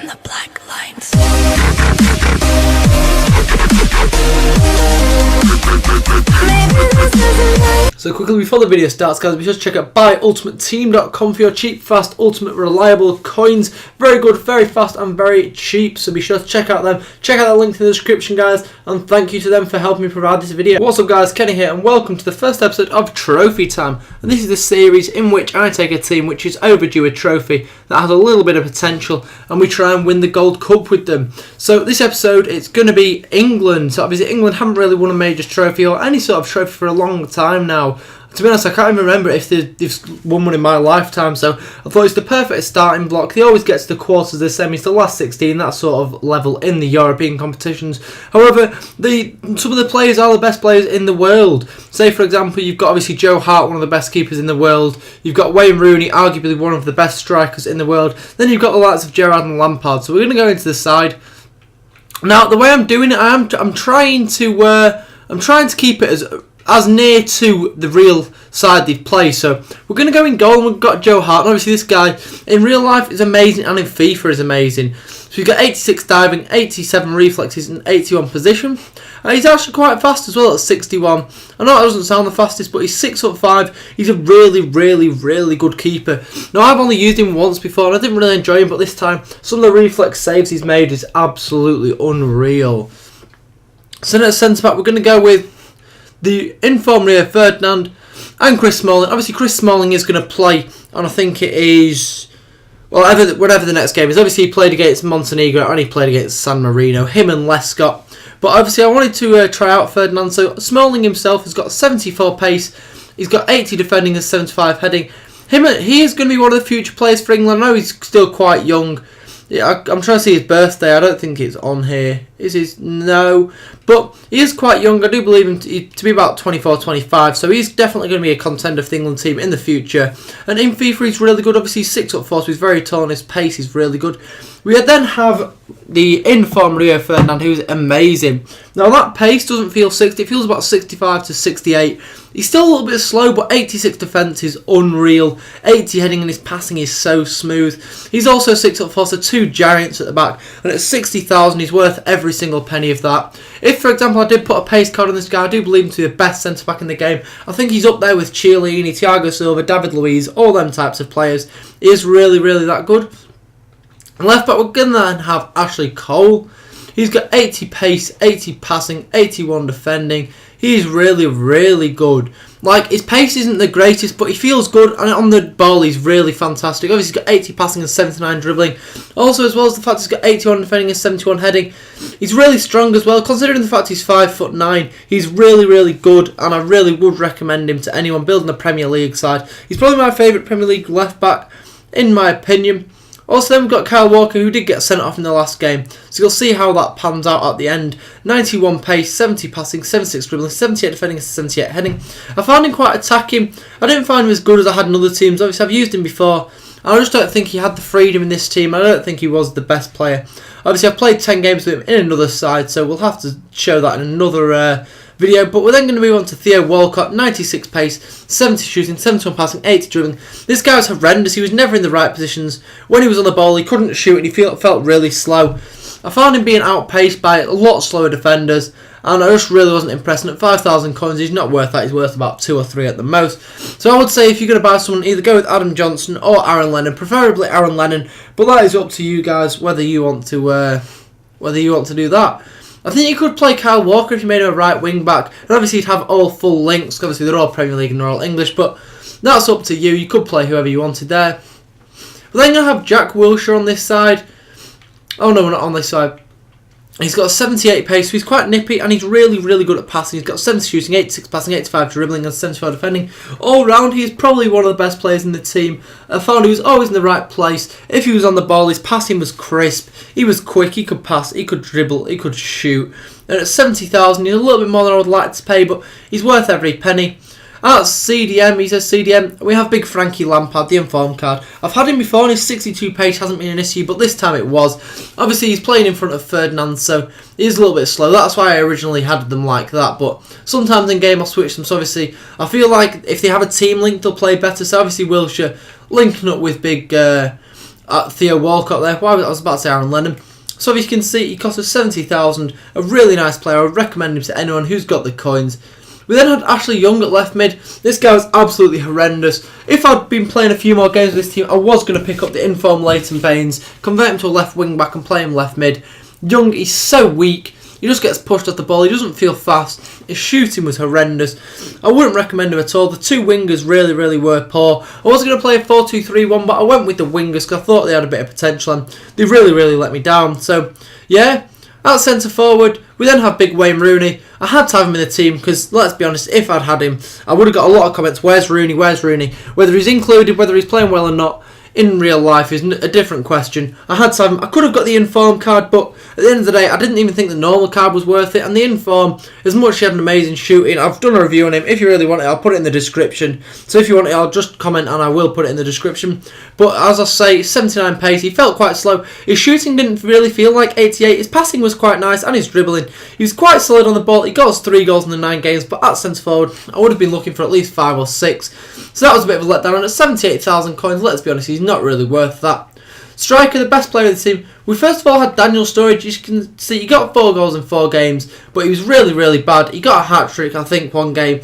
The black lines. So quickly before the video starts, guys, be sure to check out buyultimateteam.com for your cheap, fast, ultimate, reliable coins. Very good, very fast and very cheap, so be sure to check out them. Check out the link in the description, guys, and thank you to them for helping me provide this video. What's up, guys, Kenny here, and welcome to the first episode of Trophy Time. And this is the series in which I take a team which is overdue a trophy that has a little bit of potential, and we try and win the Gold Cup with them. So this episode, it's going to be England. So obviously England haven't really won a major trophy or any sort of trophy for a long time now. To be honest, I can't even remember if they've won one in my lifetime, so I thought it's the perfect starting block. They always get to the quarters, the semis, the last 16, that sort of level in the European competitions. However, some of the players are the best players in the world. Say, for example, you've got obviously Joe Hart, one of the best keepers in the world. You've got Wayne Rooney, arguably one of the best strikers in the world. Then you've got the likes of Gerrard and Lampard. So we're going to go into the side. Now, the way I'm doing it, I'm trying to keep it as near to the real side they play. So we're going to go in goal, and we've got Joe Hart. And obviously this guy in real life is amazing, and in FIFA is amazing. So we've got 86 diving, 87 reflexes and 81 position. And he's actually quite fast as well at 61. I know it doesn't sound the fastest, but he's 6'5". He's a really good keeper. Now, I've only used him once before and I didn't really enjoy him, but this time some of the reflex saves he's made is absolutely unreal. So at centre back, we're going to go with the inform Rio Ferdinand and Chris Smalling. Obviously, Chris Smalling is going to play, and I think it is, well, whatever the next game is. Obviously, he played against Montenegro and he played against San Marino, him and Lescott. But obviously, I wanted to try out Ferdinand. So Smalling himself has got 74 pace, he's got 80 defending and 75 heading. He is going to be one of the future players for England. I know he's still quite young. Yeah, I'm trying to see his birthday. I don't think it's on here. Is his? No. But he is quite young. I do believe him to be about 24, 25. So he's definitely going to be a contender for the England team in the future. And in FIFA, he's really good. Obviously, he's 6'4", so he's very tall, and his pace is really good. We then have the inform Rio Ferdinand, who's amazing. Now, that pace doesn't feel 60. It feels about 65 to 68. He's still a little bit slow, but 86 defence is unreal. 80 heading, and his passing is so smooth. He's also 6'4", so two giants at the back. And at 60,000, he's worth every single penny of that. If, for example, I did put a pace card on this guy, I do believe him to be the best centre-back in the game. I think he's up there with Chiellini, Thiago Silva, David Luiz, all them types of players. He is really that good. And left back, we're going to then have Ashley Cole. He's got 80 pace, 80 passing, 81 defending. He's really good. Like, his pace isn't the greatest, but he feels good, and on the ball he's really fantastic. Obviously, he's got 80 passing and 79 dribbling. Also, as well as the fact he's got 81 defending and 71 heading, he's really strong as well. Considering the fact he's 5'9", he's really good, and I really would recommend him to anyone building a Premier League side. He's probably my favourite Premier League left back, in my opinion. Also, then we've got Kyle Walker, who did get sent off in the last game. So you'll see how that pans out at the end. 91 pace, 70 passing, 76 dribbling, 78 defending, and 78 heading. I found him quite attacking. I didn't find him as good as I had in other teams. Obviously, I've used him before. I just don't think he had the freedom in this team. I don't think he was the best player. Obviously, I've played 10 games with him in another side, so we'll have to show that in another video. But we're then going to move on to Theo Walcott. 96 pace, 70 shooting, 71 passing, 80 dribbling. This guy was horrendous. He was never in the right positions. When he was on the ball, he couldn't shoot, and he felt really slow. I found him being outpaced by a lot slower defenders, and I just really wasn't impressed. And at 5,000 coins, he's not worth that. He's worth about 2 or 3 at the most. So I would say if you're going to buy someone, either go with Adam Johnson or Aaron Lennon, preferably Aaron Lennon. But that is up to you guys whether you want to do that. I think you could play Kyle Walker if you made him a right wing back, and obviously you'd have all full links. Obviously they're all Premier League and they're all English, but that's up to you. You could play whoever you wanted there. But then you'll have Jack Wilshere on this side. Oh no, we're not on this side. He's got a 78 pace, so he's quite nippy, and he's really good at passing. He's got 70 shooting, 86 passing, 85 dribbling, and 75 defending. All round, he's probably one of the best players in the team. I found he was always in the right place. If he was on the ball, his passing was crisp. He was quick, he could pass, he could dribble, he could shoot. And at 70,000, he's a little bit more than I would like to pay, but he's worth every penny. That's CDM, he says CDM. We have Big Frankie Lampard, the inform card. I've had him before, and his 62 pace hasn't been an issue, but this time it was. Obviously, he's playing in front of Ferdinand, so he's a little bit slow. That's why I originally had them like that, but sometimes in game I'll switch them. So obviously, I feel like if they have a team link, they'll play better. So obviously, Wilshere linking up with Big Theo Walcott there. I was about to say Aaron Lennon. So as you can see, he cost us 70,000. A really nice player. I would recommend him to anyone who's got the coins. We then had Ashley Young at left mid. This guy was absolutely horrendous. If I'd been playing a few more games with this team, I was going to pick up the informed Leighton Baines, convert him to a left wing back and play him left mid. Young, he's so weak. He just gets pushed off the ball. He doesn't feel fast. His shooting was horrendous. I wouldn't recommend him at all. The two wingers really were poor. I was going to play a 4-2-3-1, but I went with the wingers because I thought they had a bit of potential and they really let me down. So, yeah, at centre forward, we then have big Wayne Rooney. I had to have him in the team because, let's be honest, if I'd had him, I would have got a lot of comments, where's Rooney? Whether he's included, whether he's playing well or not, in real life is a different question. I had to have him. I could have got the inform card, but at the end of the day, I didn't even think the normal card was worth it. And the inform, as much as he had an amazing shooting, I've done a review on him. If you really want it, I'll put it in the description. So if you want it, I'll just comment and I will put it in the description. But as I say, 79 pace, he felt quite slow. His shooting didn't really feel like 88. His passing was quite nice and his dribbling. He was quite solid on the ball. He got us 3 goals in the 9 games, but at centre forward, I would have been looking for at least 5 or 6. So that was a bit of a letdown. And at 78,000 coins, let's be honest, he's not really worth that. Striker, the best player of the team. We first of all had Daniel Sturridge. You can see he got 4 goals in 4 games, but he was really bad. He got a hat-trick, I think, one game.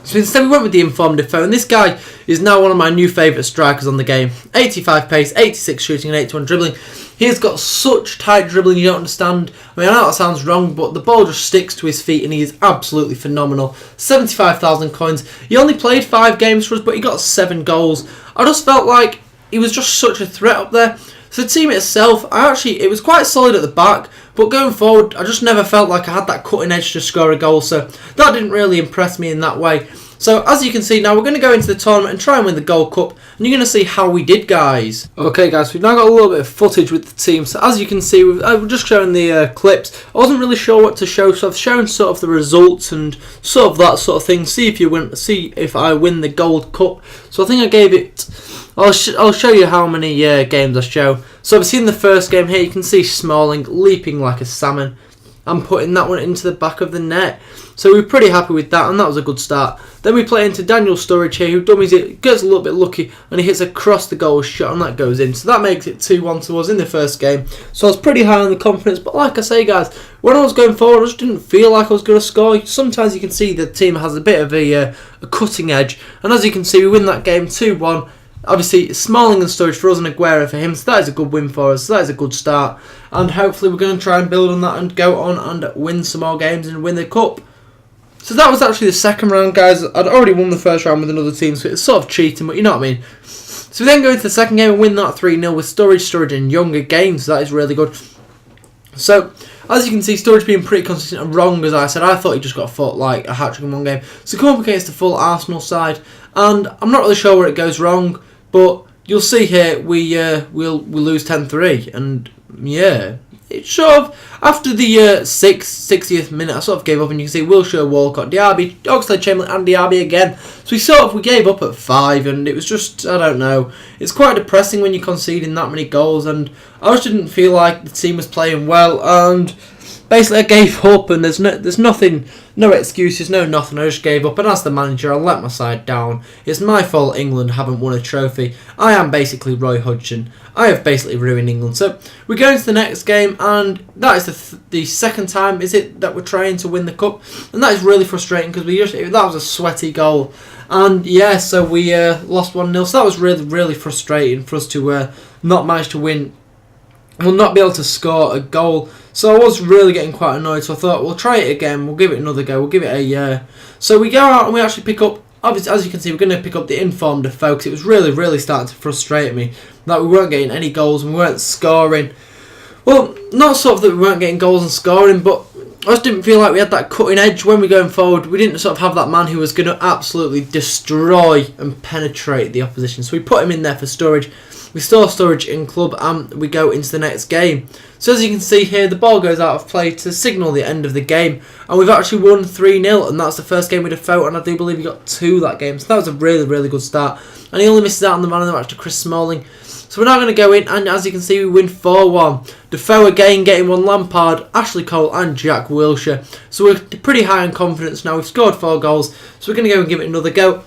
So instead we went with the informed Defoe, and this guy is now one of my new favourite strikers on the game. 85 pace, 86 shooting and 81 dribbling. He has got such tight dribbling you don't understand. I mean, I know that sounds wrong, but the ball just sticks to his feet and he is absolutely phenomenal. 75,000 coins. He only played 5 games for us, but he got 7 goals. I just felt like he was just such a threat up there. So the team itself, it was quite solid at the back, but going forward, I just never felt like I had that cutting edge to score a goal, so that didn't really impress me in that way. So as you can see now, we're going to go into the tournament and try and win the Gold Cup, and you're going to see how we did, guys. Okay guys, we've now got a little bit of footage with the team, so as you can see, we're just showing the clips. I wasn't really sure what to show, so I've shown sort of the results and sort of that sort of thing, see if I win the Gold Cup. So I think I gave it, I'll show you how many games I show. So obviously in the first game here, you can see Smalling leaping like a salmon and putting that one into the back of the net. So we're pretty happy with that, and that was a good start. Then we play into Daniel Sturridge here, who dummies it, gets a little bit lucky, and he hits across the goal shot, and that goes in. So that makes it 2-1 to us in the first game. So I was pretty high on the confidence, but like I say, guys, when I was going forward, I just didn't feel like I was going to score. Sometimes you can see the team has a bit of a cutting edge, and as you can see, we win that game 2-1. Obviously, Smalling and Sturridge for us and Aguero for him, so that is a good win for us, so that is a good start. And hopefully we're going to try and build on that and go on and win some more games and win the cup. So that was actually the second round, guys. I'd already won the first round with another team, so it's sort of cheating, but you know what I mean. So we then go into the second game and win that 3-0 with Sturridge and Young again, so that is really good. So, as you can see, Sturridge being pretty consistent and wrong, as I said. I thought he just got a hat-trick in one game. So come up against the full Arsenal side, and I'm not really sure where it goes wrong, but you'll see here we'll lose 10-3, and yeah, it's sort of after the 60th minute I sort of gave up, and you can see Wilshere, Walcott, Diaby, Oxlade-Chamberlain and Diaby again. So we gave up at 5, and it was just, I don't know, it's quite depressing when you're conceding that many goals, and I just didn't feel like the team was playing well, and basically I gave up, and there's nothing, no excuses, no nothing. I just gave up, and as the manager, I let my side down. It's my fault England haven't won a trophy. I am basically Roy Hodgson. I have basically ruined England. So we go into the next game, and that is the second time, is it, that we're trying to win the cup, and that is really frustrating because that was a sweaty goal, and yeah, so we lost 1-0. So that was really frustrating for us to not manage to win. We'll not be able to score a goal. So I was really getting quite annoyed. So I thought, we'll try it again. We'll give it another go. We'll give it a So we go out and we actually pick up, obviously, as you can see, we're going to pick up the informed Defoe, because it was really starting to frustrate me that we weren't getting any goals and we weren't scoring. Well, not sort of that we weren't getting goals and scoring, but I just didn't feel like we had that cutting edge when we're going forward. We didn't sort of have that man who was going to absolutely destroy and penetrate the opposition. So we put him in there for Sturridge. We store Sturridge in club, and we go into the next game. So as you can see here, the ball goes out of play to signal the end of the game, and we've actually won 3-0, and that's the first game with Defoe, and I do believe he got 2 that game. So that was a really good start, and he only misses out on the man of the match to Chris Smalling. So we're now going to go in, and as you can see, we win 4-1. Defoe again getting 1, Lampard, Ashley Cole and Jack Wilshere. So we're pretty high in confidence now. We've scored 4 goals, so we're going to go and give it another go.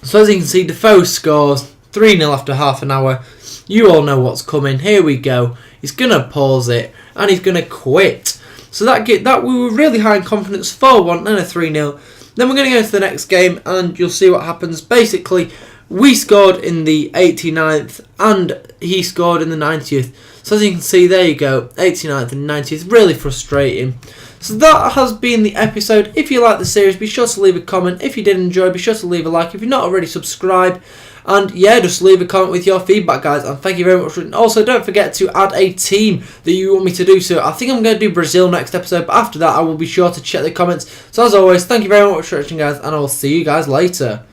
So as you can see, Defoe scores 3-0 after half an hour. You all know what's coming. Here we go. He's going to pause it and he's going to quit. So that we were really high in confidence, 4-1 and a 3-0. Then we're going to go to the next game and you'll see what happens. Basically, we scored in the 89th and he scored in the 90th. So as you can see, there you go, 89th and 90th, really frustrating. So that has been the episode. If you like the series, be sure to leave a comment. If you did enjoy, be sure to leave a like. If you're not already, subscribe. And yeah, just leave a comment with your feedback, guys. And thank you very much. And also, don't forget to add a team that you want me to do. So I think I'm going to do Brazil next episode. But after that, I will be sure to check the comments. So as always, thank you very much for watching, guys. And I will see you guys later.